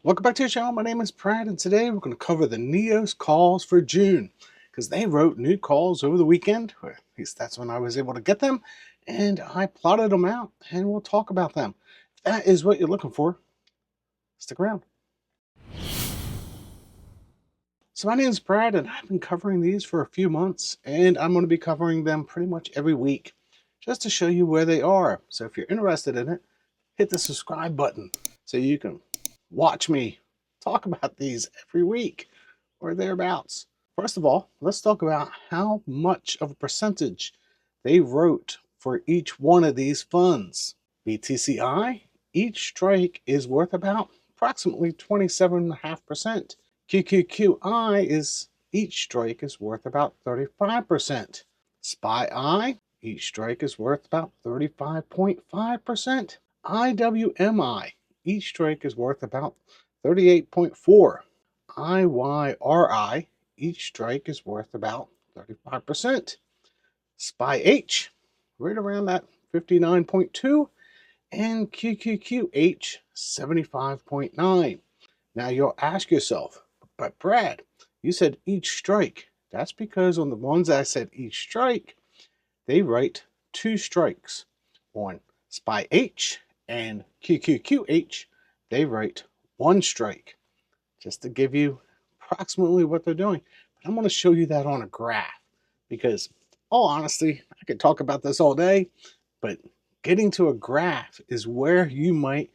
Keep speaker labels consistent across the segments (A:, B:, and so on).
A: Welcome back to the channel. My name is Brad, and today we're going to cover the NEOS calls for June because they wrote new calls over the weekend, or at least that's when I was able to get them, and I plotted them out, and we'll talk about them. If that is what you're looking for, stick around. So my name is Brad, and I've been covering these for a few months, and I'm going to be covering them pretty much every week just to show you where they are. So if you're interested in it, hit the subscribe button so you can watch me talk about these every week or thereabouts. First of all, let's talk about how much of a percentage they wrote for each one of these funds. BTCI, each strike is worth about approximately 27.5%. QQQI is each strike is worth about 35%. SPYI, each strike is worth about 35.5%. IWMI, each strike is worth about 38.4. IYRI, each strike is worth about 35%. SPYH, right around that 59.2, and QQQH, 75.9. Now you'll ask yourself, but Brad, you said each strike. That's because on the ones I said each strike, they write two strikes. On SPYH and QQQH, they write one strike, just to give you approximately what they're doing. But I'm going to show you that on a graph because, all honesty, I could talk about this all day, but getting to a graph is where you might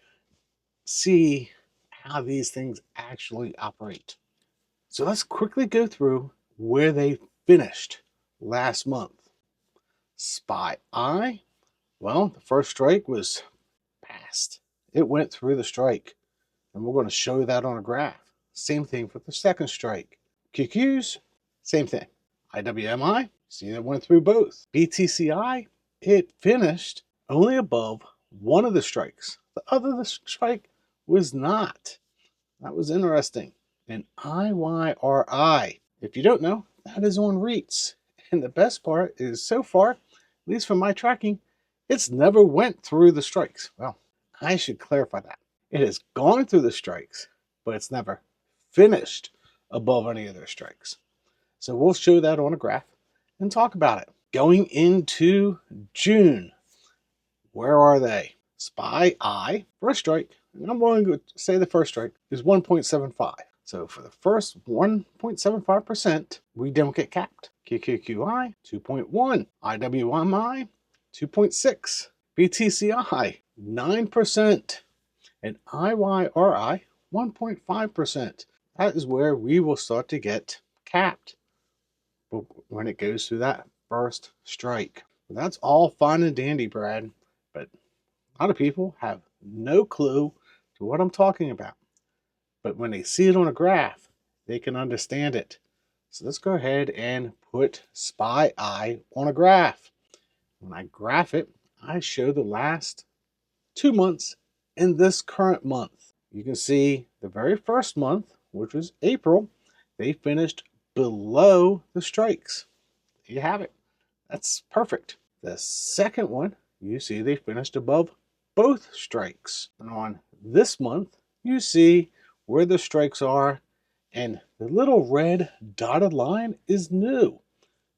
A: see how these things actually operate. So let's quickly go through where they finished last month. SPYI, well, the first strike was passed. It went through the strike, and we're going to show that on a graph. Same thing for the second strike. QQs, same thing. IWMI, see that went through both. BTCI, it finished only above one of the strikes. The other strike was not. That was interesting. And IYRI, if you don't know, that is on REITs. And the best part is so far, at least from my tracking, it's never went through the strikes. Well, I should clarify that. It has gone through the strikes, but it's never finished above any of their strikes. So we'll show that on a graph and talk about it. Going into June, where are they? SPYI, first strike, and I'm going to say the first strike is 1.75. So for the first 1.75%, we don't get capped. QQQI, 2.1. IWMI, 2.6. BTCI, 9%. And IYRI, 1.5%. That is where we will start to get capped when it goes through that first strike. That's all fine and dandy, Brad, but a lot of people have no clue to what I'm talking about. But when they see it on a graph, they can understand it. So let's go ahead and put SPYI on a graph. When I graph it, I show the last 2 months in this current month. You can see the very first month, which was April, they finished below the strikes. There you have it. That's perfect. The second one, you see they finished above both strikes. And on this month, you see where the strikes are, and the little red dotted line is new.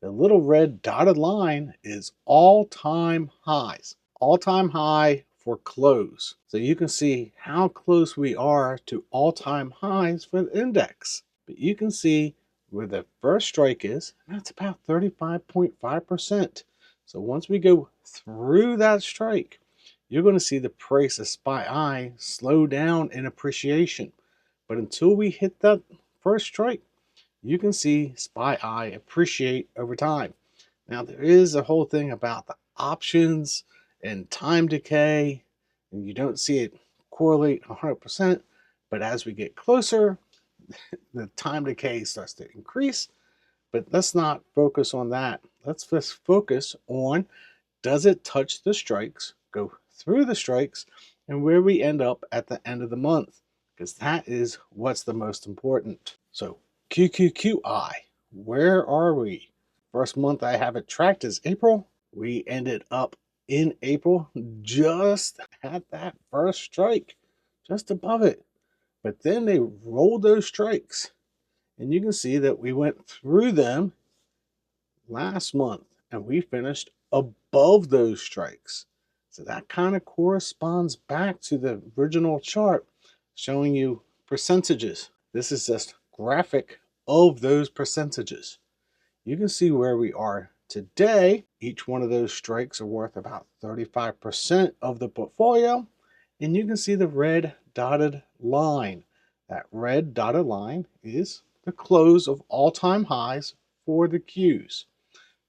A: The little red dotted line is all-time highs. All-time high for close. So you can see how close we are to all-time highs for the index. But you can see where the first strike is, and that's about 35.5%. So once we go through that strike, you're going to see the price of SPYI slow down in appreciation. But until we hit that first strike, you can see SPYI appreciate over time. Now, there is a whole thing about the options and time decay, and you don't see it correlate 100%, but as we get closer, the time decay starts to increase. But let's not focus on that. Let's just focus on, does it touch the strikes, go through the strikes, and where we end up at the end of the month, because that is what's the most important. So QQQI, where are we? First month I have it tracked is April. We ended up in April just at that first strike, just above it. But then they rolled those strikes, and you can see that we went through them last month and we finished above those strikes. So that kind of corresponds back to the original chart showing you percentages. This is just graphic of those percentages. You can see where we are today. Each one of those strikes are worth about 35% of the portfolio. And you can see the red dotted line. That red dotted line is the close of all-time highs for the Qs.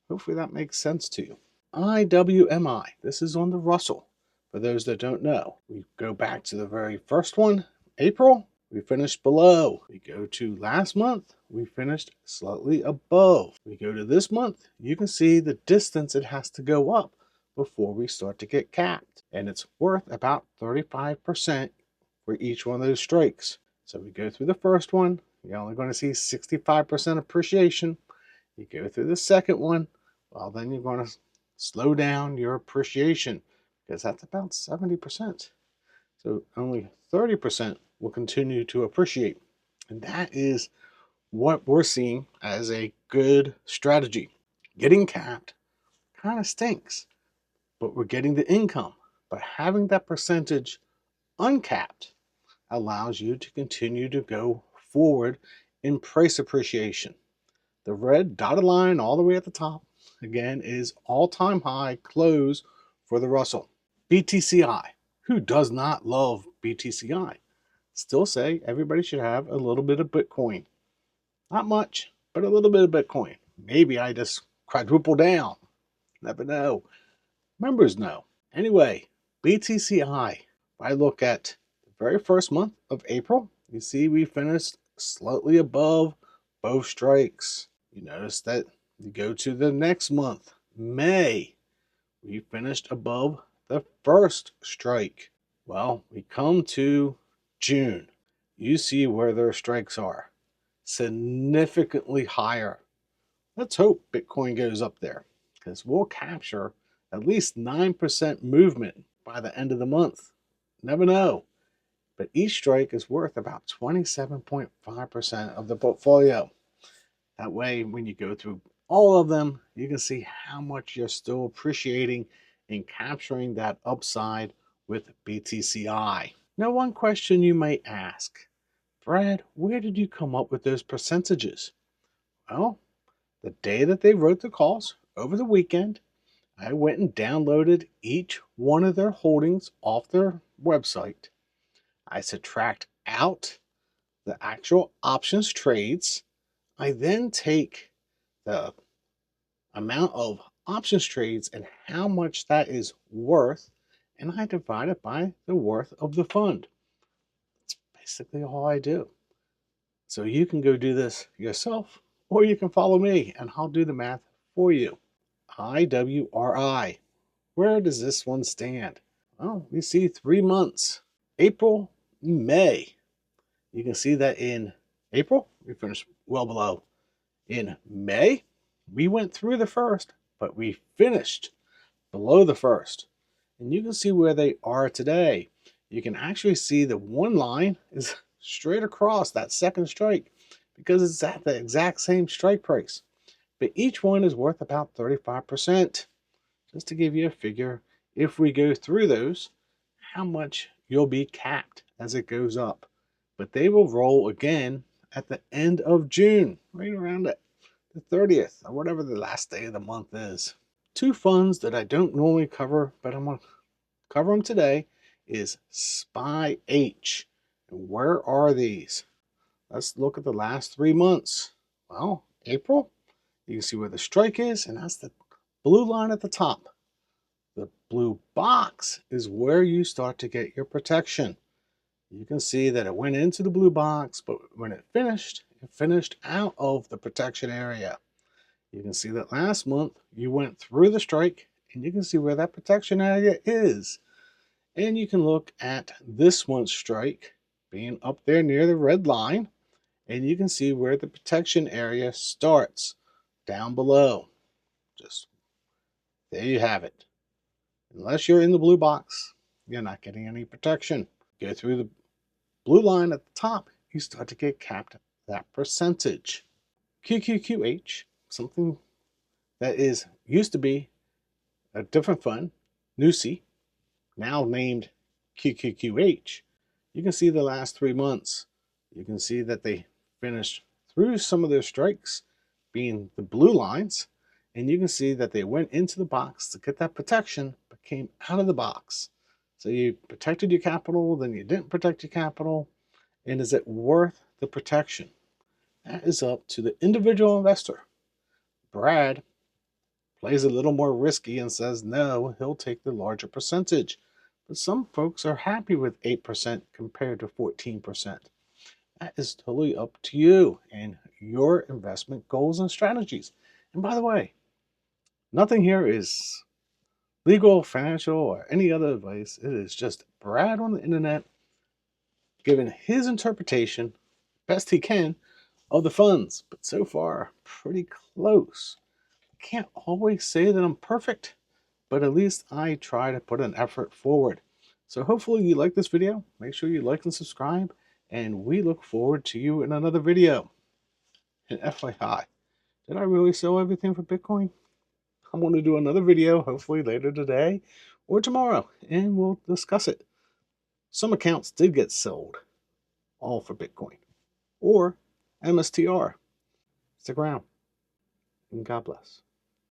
A: Hopefully that makes sense to you. IWMI, this is on the Russell. For those that don't know, we go back to the very first one, April, we finished below. We go to last month, we finished slightly above. We go to this month, you can see the distance it has to go up before we start to get capped. And it's worth about 35% for each one of those strikes. So we go through the first one, you're only going to see 65% appreciation. You go through the second one, well, then you're going to slow down your appreciation because that's about 70%. So only 30% will continue to appreciate. And that is what we're seeing as a good strategy. Getting capped kind of stinks, but we're getting the income. But having that percentage uncapped allows you to continue to go forward in price appreciation. The red dotted line all the way at the top, again, is all-time high close for the Russell. BTCI. Who does not love BTCI? Still say everybody should have a little bit of Bitcoin. Not much, but a little bit of Bitcoin. Maybe I just quadruple down. Never know. Members know. Anyway, BTCI. If I look at the very first month of April, you see we finished slightly above both strikes. You notice that you go to the next month, May, we finished above the first strike. Well, we come to June. You see where their strikes are. Significantly higher. Let's hope Bitcoin goes up there because we'll capture at least 9% movement by the end of the month. Never know. But each strike is worth about 27.5% of the portfolio. That way, when you go through all of them, you can see how much you're still appreciating and capturing that upside with BTCI. Now, one question you might ask, Brad, where did you come up with those percentages? Well, the day that they wrote the calls over the weekend, I went and downloaded each one of their holdings off their website. I subtract out the actual options trades. I then take the amount of options trades and how much that is worth, and I divide it by the worth of the fund. That's basically all I do. So you can go do this yourself, or you can follow me and I'll do the math for you. IWRI. Where does this one stand? Well, we see 3 months. April, May. You can see that in April, we finished well below. In May, we went through the first, but we finished below the first. And you can see where they are today. You can actually see the one line is straight across that second strike because it's at the exact same strike price. But each one is worth about 35%. Just to give you a figure, if we go through those, how much you'll be capped as it goes up. But they will roll again at the end of June, right around the 30th, or whatever the last day of the month is. Two funds that I don't normally cover, but I'm going to cover them today, is SPYH. And where are these? Let's look at the last 3 months. Well, April, you can see where the strike is, and that's the blue line at the top. The blue box is where you start to get your protection. You can see that it went into the blue box, but when it finished out of the protection area. You can see that last month you went through the strike, and you can see where that protection area is. And you can look at this month's strike being up there near the red line, and you can see where the protection area starts down below. Just there you have it. Unless you're in the blue box, you're not getting any protection. Go through the blue line at the top, you start to get capped that percentage. QQQH, something that used to be a different fund, NEOS, now named QQQH, you can see the last 3 months. You can see that they finished through some of their strikes, being the blue lines, and you can see that they went into the box to get that protection, but came out of the box. So you protected your capital, then you didn't protect your capital, and is it worth the protection? That is up to the individual investor. Brad plays a little more risky and says no, he'll take the larger percentage. But some folks are happy with 8% compared to 14%. That is totally up to you and your investment goals and strategies. And by the way, nothing here is legal, financial, or any other advice. It is just Brad on the internet giving his interpretation, best he can, of the funds. But so far, pretty close. I can't always say that I'm perfect, but at least I try to put an effort forward. So hopefully you like this video. Make sure you like and subscribe, and we look forward to you in another video. And FYI, did I really sell everything for Bitcoin? I'm going to do another video hopefully later today or tomorrow, and we'll discuss it. Some accounts did get sold, all for Bitcoin or MSTR. Stick around, and God bless.